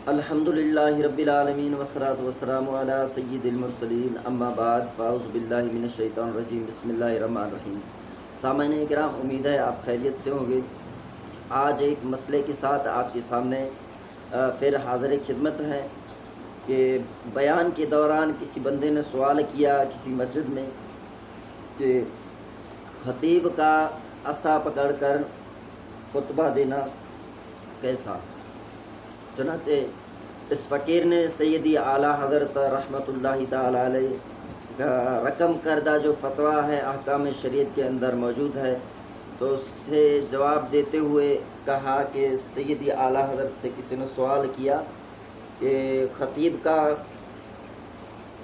الحمدللہ رب العالمین والصلاۃ والسلام علی سید المرسلین اما بعد فاعوذ باللہ من الشیطان الرجیم بسم اللہ الرحمن الرحیم۔ سامعین کرام، امید ہے آپ خیریت سے ہوں گے۔ آج ایک مسئلے کے ساتھ آپ کے سامنے پھر حاضر خدمت ہے کہ بیان کے دوران کسی بندے نے سوال کیا کسی مسجد میں کہ خطیب کا عصا پکڑ کر خطبہ دینا کیسا۔ چنانچہ اس فقیر نے سیدی اعلیٰ حضرت رحمۃ اللہ تعالی علیہ کا رقم کردہ جو فتویٰ ہے احکام شریعت کے اندر موجود ہے، تو اس سے جواب دیتے ہوئے کہا کہ سیدی اعلیٰ حضرت سے کسی نے سوال کیا کہ خطیب کا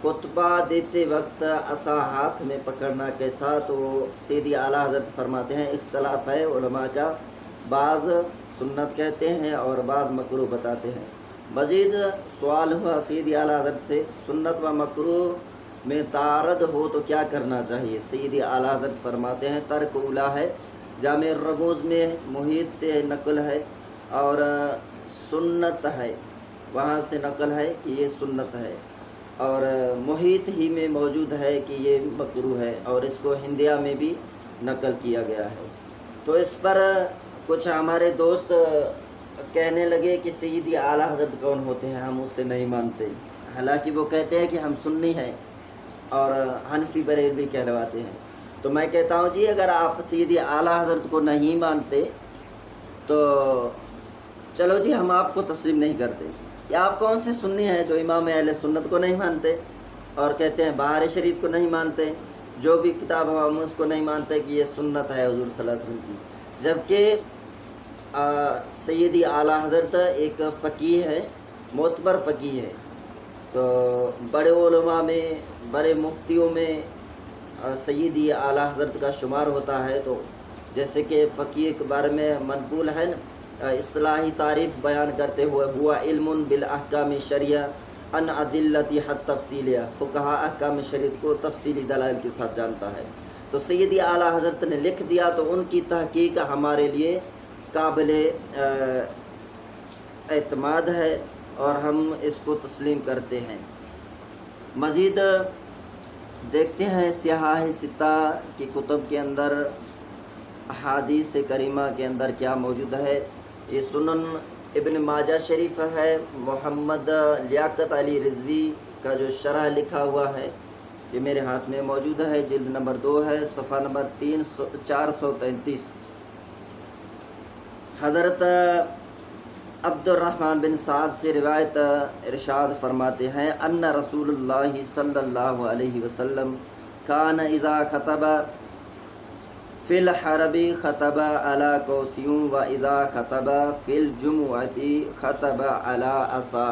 خطبہ دیتے وقت عصا ہاتھ میں پکڑنا کیسا، تو سیدی اعلیٰ حضرت فرماتے ہیں اختلاف ہے علماء کا، بعض سنت کہتے ہیں اور بعض مکروہ بتاتے ہیں۔ مزید سوال ہوا سیدی اعلیٰ حضرت سے سنت و مکروہ میں تعارض ہو تو کیا کرنا چاہیے۔ سیدی اعلیٰ حضرت فرماتے ہیں ترک اولا ہے، جامع الرموز میں محیط سے نقل ہے اور سنت ہے، وہاں سے نقل ہے کہ یہ سنت ہے، اور محیط ہی میں موجود ہے کہ یہ مکروہ ہے، اور اس کو ہندیہ میں بھی نقل کیا گیا ہے۔ تو اس پر کچھ ہمارے دوست کہنے لگے کہ سیدی اعلیٰ حضرت کون ہوتے ہیں، ہم اس سے نہیں مانتے، حالانکہ وہ کہتے ہیں کہ ہم سنی ہیں اور حنفی بریلوی کہلواتے ہیں۔ تو میں کہتا ہوں جی، اگر آپ سیدی اعلیٰ حضرت کو نہیں مانتے تو چلو جی، ہم آپ کو تسلیم نہیں کرتے۔ یا آپ کون سے سنی ہیں جو امام اہل سنت کو نہیں مانتے اور کہتے ہیں بہار شریف کو نہیں مانتے، جو بھی کتاب ہو ہم اس کو نہیں مانتے کہ یہ سنت ہے حضور صلی اللہ علیہ وسلم کی، جبکہ سیدی اعلیٰ حضرت ایک فقیہ ہے، معتبر فقیہ ہے، تو بڑے علماء میں بڑے مفتیوں میں سیدی اعلیٰ حضرت کا شمار ہوتا ہے۔ تو جیسے کہ فقیہ کے بارے میں منقول ہے نا، اصطلاحی تعریف بیان کرتے ہوئے ہوا علم بالاحکام شرعیہ ان عدلتی حد تفصیلیہ، فقہا احکام شریعت کو تفصیلی دلائل کے ساتھ جانتا ہے۔ تو سیدی اعلیٰ حضرت نے لکھ دیا تو ان کی تحقیق ہمارے لیے قابل اعتماد ہے اور ہم اس کو تسلیم کرتے ہیں۔ مزید دیکھتے ہیں صحاح ستہ کی کتب کے اندر احادیث کریمہ کے اندر کیا موجود ہے۔ یہ سنن ابن ماجہ شریف ہے، محمد لیاقت علی رضوی کا جو شرح لکھا ہوا ہے یہ میرے ہاتھ میں موجود ہے، جلد نمبر 2 ہے، صفحہ نمبر 433۔ حضرت عبد الرحمن بن سعد سے روایت ارشاد فرماتے ہیں ان رسول اللہ صلی اللہ علیہ وسلم کان اذا خطب فی الحرب خطب علی کوسیوں و اذا خطب فی الجمعۃ خطب علی عصا۔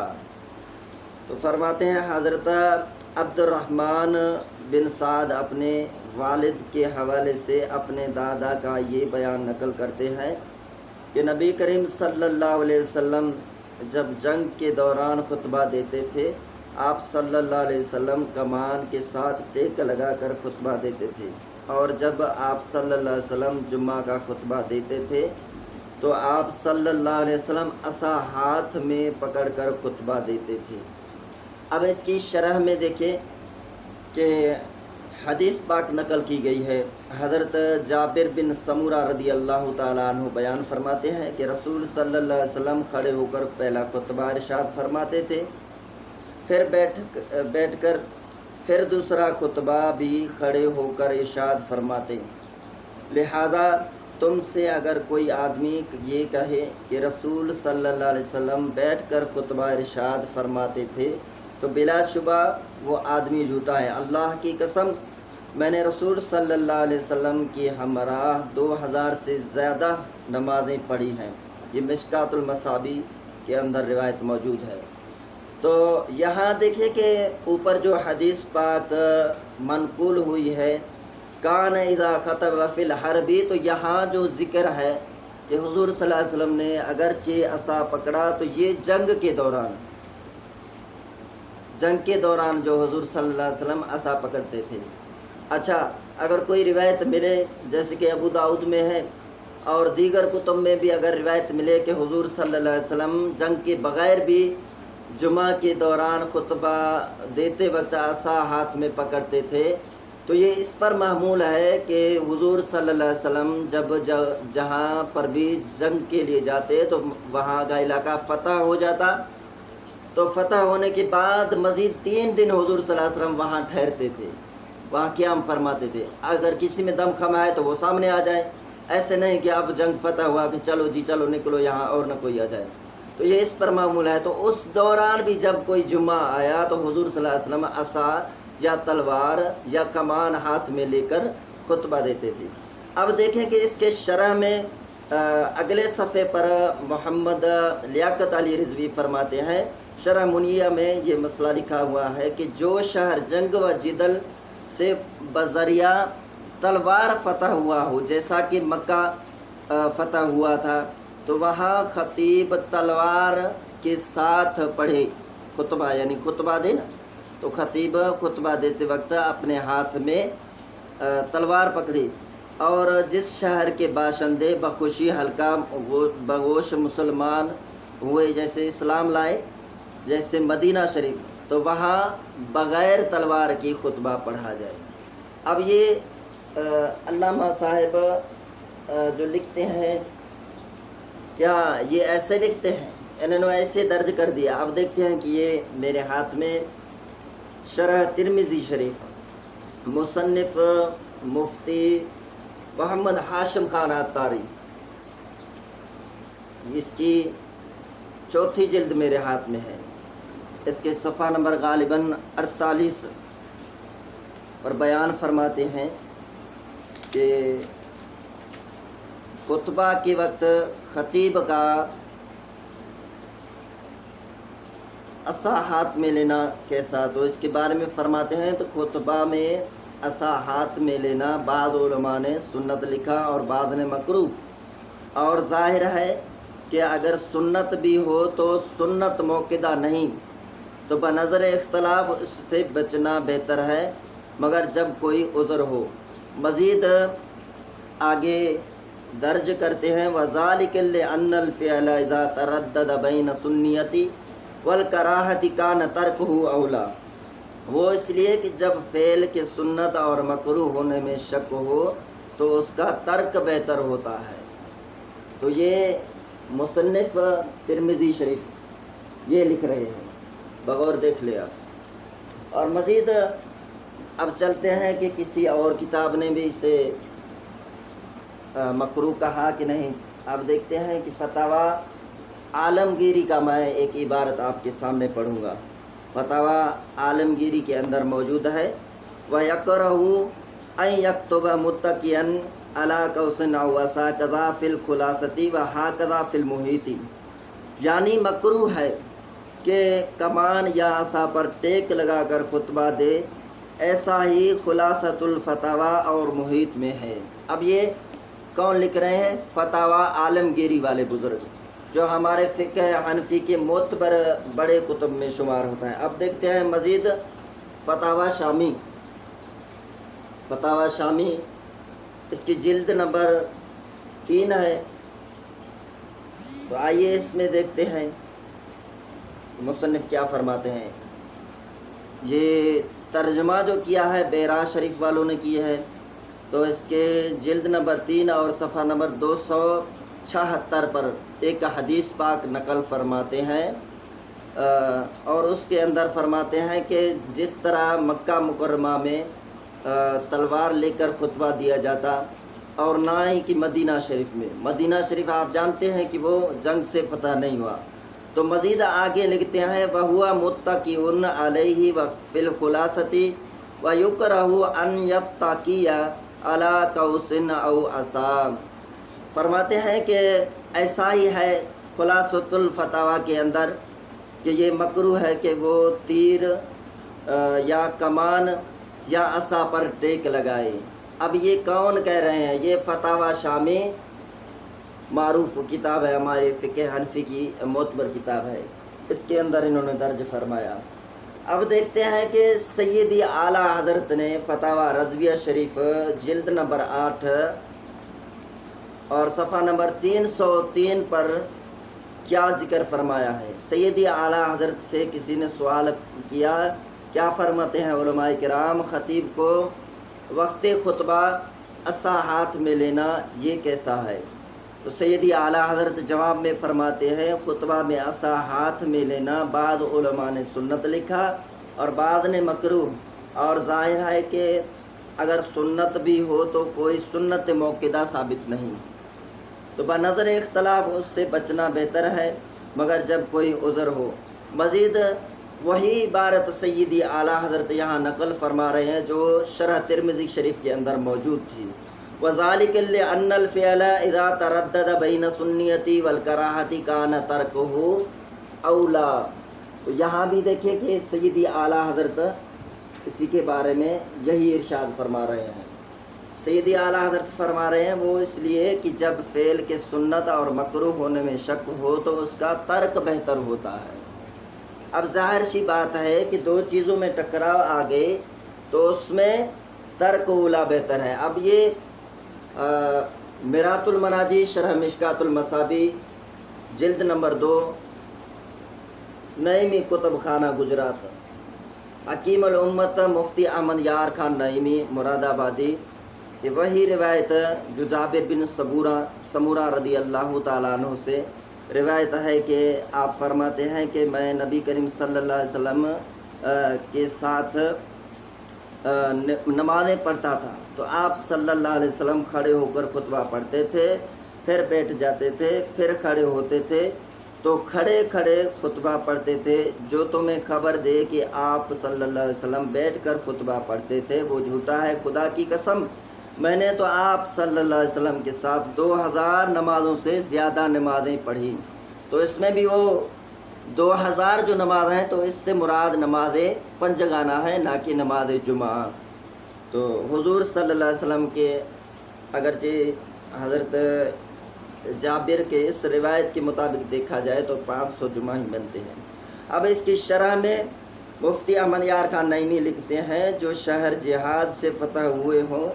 تو فرماتے ہیں حضرت عبد الرحمن بن سعد اپنے والد کے حوالے سے اپنے دادا کا یہ بیان نقل کرتے ہیں کہ نبی کریم صلی اللہ علیہ وسلم جب جنگ کے دوران خطبہ دیتے تھے، آپ صلی اللہ علیہ وسلم کمان کے ساتھ ٹیک لگا کر خطبہ دیتے تھے، اور جب آپ صلی اللہ علیہ وسلم جمعہ کا خطبہ دیتے تھے تو آپ صلی اللہ علیہ وسلم عصا ہاتھ میں پکڑ کر خطبہ دیتے تھے۔ اب اس کی شرح میں دیکھیں کہ حدیث پاک نقل کی گئی ہے۔ حضرت جابر بن سمورہ رضی اللہ تعالیٰ عنہ بیان فرماتے ہیں کہ رسول صلی اللہ علیہ وسلم کھڑے ہو کر پہلا خطبہ ارشاد فرماتے تھے، پھر بیٹھ کر پھر دوسرا خطبہ بھی کھڑے ہو کر ارشاد فرماتے۔ لہذا تم سے اگر کوئی آدمی یہ کہے کہ رسول صلی اللہ علیہ وسلم بیٹھ کر خطبہ ارشاد فرماتے تھے تو بلا شبہ وہ آدمی جھوٹا ہے۔ اللہ کی قسم، میں نے رسول صلی اللہ علیہ وسلم کی ہمراہ 2000 سے زیادہ نمازیں پڑھی ہیں۔ یہ مشکات المصابیح کے اندر روایت موجود ہے۔ تو یہاں دیکھیں کہ اوپر جو حدیث پاک منقول ہوئی ہے کان اذا خطب فی الحرب، تو یہاں جو ذکر ہے کہ حضور صلی اللہ علیہ وسلم نے اگرچہ عصا پکڑا تو یہ جنگ کے دوران جو حضور صلی اللہ علیہ وسلم عصا پکڑتے تھے۔ اچھا، اگر کوئی روایت ملے جیسے کہ ابو داؤد میں ہے اور دیگر کتب میں بھی اگر روایت ملے کہ حضور صلی اللہ علیہ وسلم جنگ کے بغیر بھی جمعہ کے دوران خطبہ دیتے وقت عصا ہاتھ میں پکڑتے تھے، تو یہ اس پر محمول ہے کہ حضور صلی اللہ علیہ وسلم جب جہاں پر بھی جنگ کے لیے جاتے تو وہاں کا علاقہ فتح ہو جاتا، تو فتح ہونے کے بعد مزید 3 دن حضور صلی اللہ علیہ وسلم وہاں ٹھہرتے تھے، وہاں قیام فرماتے تھے۔ اگر کسی میں دم خم آئے تو وہ سامنے آ جائے، ایسے نہیں کہ اب جنگ فتح ہوا کہ چلو جی چلو نکلو یہاں اور نہ کوئی آ جائے، تو یہ اس پر معمول ہے۔ تو اس دوران بھی جب کوئی جمعہ آیا تو حضور صلی اللہ علیہ وسلم عصا یا تلوار یا کمان ہاتھ میں لے کر خطبہ دیتے تھے۔ اب دیکھیں کہ اس کے شرح میں اگلے صفحے پر محمد لیاقت علی رضوی فرماتے ہیں، شرح منیہ میں یہ مسئلہ لکھا ہوا ہے کہ جو شہر جنگ و جدل سے بذریعہ تلوار فتح ہوا ہو، جیسا کہ مکہ فتح ہوا تھا، تو وہاں خطیب تلوار کے ساتھ پڑھے خطبہ، یعنی خطبہ دے نا، تو خطیب خطبہ دیتے وقت اپنے ہاتھ میں تلوار پکڑی، اور جس شہر کے باشندے بخوشی ہلکا بگوش مسلمان ہوئے، جیسے اسلام لائے، جیسے مدینہ شریف، تو وہاں بغیر تلوار کی خطبہ پڑھا جائے۔ اب یہ علامہ صاحب جو لکھتے ہیں، کیا یہ ایسے لکھتے ہیں؟ انہوں نے ایسے درج کر دیا۔ اب دیکھتے ہیں کہ یہ میرے ہاتھ میں شرح ترمذی شریف، مصنف مفتی محمد ہاشم خان عطاری، اس کی 4تھی جلد میرے ہاتھ میں ہے، اس کے صفحہ نمبر غالباً 48 پر بیان فرماتے ہیں کہ خطبہ کے وقت خطیب کا عصا ہاتھ میں لینا کیسا، تو اس کے بارے میں فرماتے ہیں تو خطبہ میں عصا ہاتھ میں لینا بعض علماء نے سنت لکھا اور بعض نے مکروہ، اور ظاہر ہے کہ اگر سنت بھی ہو تو سنت موقدہ نہیں، تو بنظر اختلاف اس سے بچنا بہتر ہے، مگر جب کوئی عذر ہو۔ مزید آگے درج کرتے ہیں وَذَلِكَ لِأَنَّ الْفِعْلَ إِذَا تَرَدَّدَ بَيْنَ سُنِّيَّةِ وَالْكَرَاهَةِ كَانَ تَرْكُهُ أَوْلَى، وہ اس لیے کہ جب فعل کے سنت اور مکروہ ہونے میں شک ہو تو اس کا ترک بہتر ہوتا ہے۔ تو یہ مصنف ترمذی شریف یہ لکھ رہے ہیں، بغور دیکھ لیا۔ اور مزید اب چلتے ہیں کہ کسی اور کتاب نے بھی اسے مکروہ کہا کہ نہیں۔ اب دیکھتے ہیں کہ فتاوی عالمگیری کا میں ایک عبارت آپ کے سامنے پڑھوں گا، فتاوی عالمگیری کے اندر موجود ہے، وَيَكْرَهُ أَن يَكْتُبَ مُتَّكِئًا عَلَى قَوْسٍ أَوْ عَصَا كَذَا فِي الْخُلَاصَةِ وَهَكَذَا فِي الْمُحِيطِ، یعنی مکروہ ہے کہ کمان یا عصا پر ٹیک لگا کر خطبہ دے، ایسا ہی خلاصۃ الفتاوی اور محیط میں ہے۔ اب یہ کون لکھ رہے ہیں؟ فتاوی عالمگیری والے بزرگ، جو ہمارے فقہ حنفی کے معتبر بڑے کتب میں شمار ہوتا ہے۔ اب دیکھتے ہیں مزید فتاوی شامی، فتاوی شامی اس کی جلد نمبر 3 ہے، تو آئیے اس میں دیکھتے ہیں مصنف کیا فرماتے ہیں۔ یہ ترجمہ جو کیا ہے بیرا شریف والوں نے کی ہے، تو اس کے جلد نمبر 3 اور صفحہ نمبر 276 پر ایک حدیث پاک نقل فرماتے ہیں، اور اس کے اندر فرماتے ہیں کہ جس طرح مکہ مکرمہ میں تلوار لے کر خطبہ دیا جاتا، اور نہ ہی کہ مدینہ شریف میں، مدینہ شریف آپ جانتے ہیں کہ وہ جنگ سے فتح نہیں ہوا۔ تو مزید آگے لکھتے ہیں وَهُوَ مُتَّكِئٌ عَلَيْهِ وَفِي الْخُلَاصَةِ وَيُكْرَهُ أَن يَتَّكِيَ عَلَى قَوْسٍ أَوْ عَصَا، فرماتے ہیں کہ ایسا ہی ہے خلاصۃ الفتاوی کے اندر کہ یہ مکروہ ہے کہ وہ تیر یا کمان یا عصا پر ٹیک لگائے۔ اب یہ کون کہہ رہے ہیں؟ یہ فتاوی شامی معروف کتاب ہے، ہمارے فقہ حنفی کی معتبر کتاب ہے، اس کے اندر انہوں نے درج فرمایا۔ اب دیکھتے ہیں کہ سیدی اعلیٰ حضرت نے فتاوی رضویہ شریف جلد نمبر 8 اور صفحہ نمبر 303 پر کیا ذکر فرمایا ہے۔ سیدی اعلیٰ حضرت سے کسی نے سوال کیا، کیا فرماتے ہیں علماء کرام، خطیب کو وقت خطبہ عصا ہاتھ میں لینا یہ کیسا ہے؟ تو سیدی اعلیٰ حضرت جواب میں فرماتے ہیں خطبہ میں عصا ہاتھ میں لینا بعض علماء نے سنت لکھا اور بعض نے مکروہ، اور ظاہر ہے کہ اگر سنت بھی ہو تو کوئی سنت موقدہ ثابت نہیں، تو بنظر اختلاف اس سے بچنا بہتر ہے، مگر جب کوئی عذر ہو۔ مزید وہی عبارت سیدی اعلیٰ حضرت یہاں نقل فرما رہے ہیں جو شرح ترمذی شریف کے اندر موجود تھی۔ وَذَلِكَ لِأَنَّ الْفِعْلَ إِذَا تَرَدَّدَ بَيْنَ السُّنِّيَّةِ وَالْكَرَاهَةِ كَانَ تَرْكُهُ أَوْلَى۔ تو یہاں بھی دیکھیں کہ سیدی اعلیٰ حضرت اسی کے بارے میں یہی ارشاد فرما رہے ہیں۔ سیدی اعلیٰ حضرت فرما رہے ہیں وہ اس لیے کہ جب فعل کے سنت اور مکروہ ہونے میں شک ہو تو اس کا ترک بہتر ہوتا ہے۔ اب ظاہر سی بات ہے کہ دو چیزوں میں ٹکراؤ آ گئے تو اس میں ترک اولا بہتر ہے۔ اب یہ میرات المناجی شرح مشکات المصابی جلد نمبر 2 نعیمی کتب خانہ گجرات، حکیم الامت مفتی احمد یار خان نعیمی مراد آبادی، کہ وہی روایت جو جابر بن سمورہ رضی اللہ تعالیٰ عنہ سے روایت ہے کہ آپ فرماتے ہیں کہ میں نبی کریم صلی اللہ علیہ وسلم کے ساتھ نمازیں پڑھتا تھا تو آپ صلی اللہ علیہ وسلم کھڑے ہو کر خطبہ پڑھتے تھے، پھر بیٹھ جاتے تھے، پھر کھڑے ہوتے تھے، تو کھڑے کھڑے خطبہ پڑھتے تھے۔ جو تمہیں خبر دے کہ آپ صلی اللہ علیہ وسلم بیٹھ کر خطبہ پڑھتے تھے وہ جھوٹا ہے، خدا کی قسم میں نے تو آپ صلی اللہ علیہ وسلم کے ساتھ 2000 نمازوں سے زیادہ نمازیں پڑھی۔ تو اس میں بھی وہ 2000 جو نماز ہیں تو اس سے مراد نماز پنجگانہ ہے، نہ کہ نماز جمعہ۔ تو حضور صلی اللہ علیہ وسلم کے اگرچہ حضرت جابر کے اس روایت کے مطابق دیکھا جائے تو 500 جمعہ ہی بنتے ہیں۔ اب اس کی شرح میں مفتی احمد یار خان نعیمی لکھتے ہیں جو شہر جہاد سے فتح ہوئے ہوں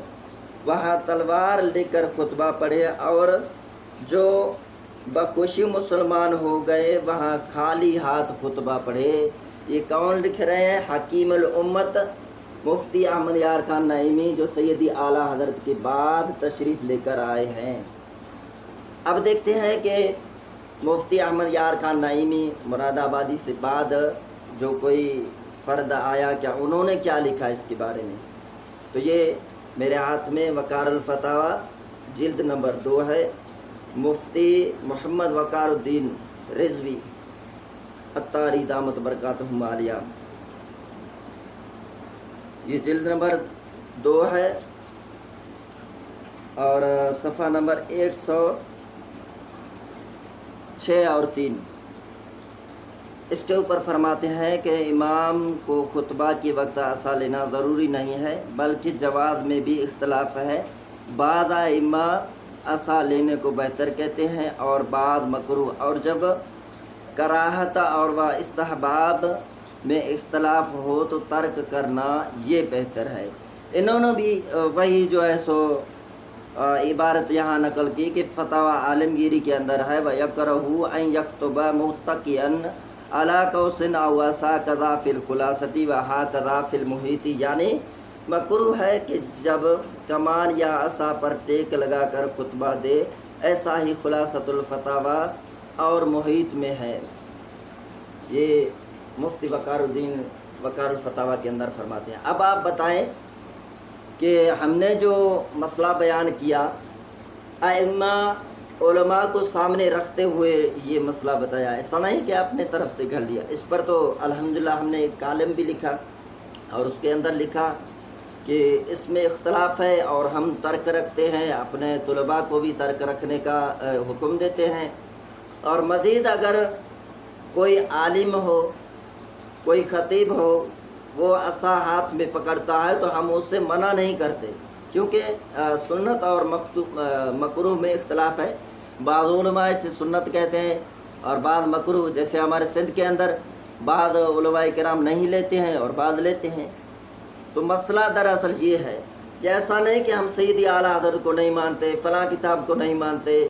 وہاں تلوار لے کر خطبہ پڑھے، اور جو بخوشی مسلمان ہو گئے وہاں خالی ہاتھ خطبہ پڑھے۔ یہ کون لکھ رہے ہیں؟ حکیم الامت مفتی احمد یار خان نعیمی جو سیدی اعلیٰ حضرت کے بعد تشریف لے کر آئے ہیں۔ اب دیکھتے ہیں کہ مفتی احمد یار خان نعیمی مراد آبادی سے بعد جو کوئی فرد آیا کیا انہوں نے کیا لکھا اس کے بارے میں۔ تو یہ میرے ہاتھ میں وقار الفتاویٰ جلد نمبر 2 ہے، مفتی محمد وقار الدین رضوی اتاری دامت برکاتہم عالیہ، یہ جلد نمبر 2 ہے اور صفحہ نمبر 106 اور 3۔ اس کے اوپر فرماتے ہیں کہ امام کو خطبہ کے وقت عصا لینا ضروری نہیں ہے بلکہ جواز میں بھی اختلاف ہے۔ بعض ائمہ عصا لینے کو بہتر کہتے ہیں اور بعض مکروہ، اور جب کراہت اور و استحباب میں اختلاف ہو تو ترک کرنا یہ بہتر ہے۔ انہوں نے بھی وہی جو ہے سو عبارت یہاں نقل کی کہ فتاوی عالمگیری کے اندر ہے وَيَكْرَهُ أَن يَكْتُبَ مُتَّكِئًا عَلَى قَوْسٍ أَوْ عَصَا كَذَا فِي الْخُلَاصَةِ وَهَكَذَا فِي الْمُحِيطِ، یعنی مکروہ ہے کہ جب کمان یا عصا پر ٹیک لگا کر خطبہ دے، ایسا ہی خلاصۃ الفتاویٰ اور محیط میں ہے۔ یہ مفتی وقار الدین وقار الفتاویٰ کے اندر فرماتے ہیں۔ اب آپ بتائیں کہ ہم نے جو مسئلہ بیان کیا ائمہ علماء کو سامنے رکھتے ہوئے یہ مسئلہ بتایا، ایسا نہیں کہ اپنے طرف سے گھڑ لیا۔ اس پر تو الحمدللہ ہم نے ایک کالم بھی لکھا اور اس کے اندر لکھا کہ اس میں اختلاف ہے اور ہم ترک رکھتے ہیں، اپنے طلباء کو بھی ترک رکھنے کا حکم دیتے ہیں، اور مزید اگر کوئی عالم ہو، کوئی خطیب ہو، وہ عصا ہاتھ میں پکڑتا ہے تو ہم اس سے منع نہیں کرتے، کیونکہ سنت اور مکروہ میں اختلاف ہے۔ بعض علماء اسے سنت کہتے ہیں اور بعض مکروہ، جیسے ہمارے سندھ کے اندر بعض علماء کرام نہیں لیتے ہیں اور بعض لیتے ہیں۔ تو مسئلہ دراصل یہ ہے کہ ایسا نہیں کہ ہم سیدی اعلیٰ حضرت کو نہیں مانتے، فلاں کتاب کو نہیں مانتے،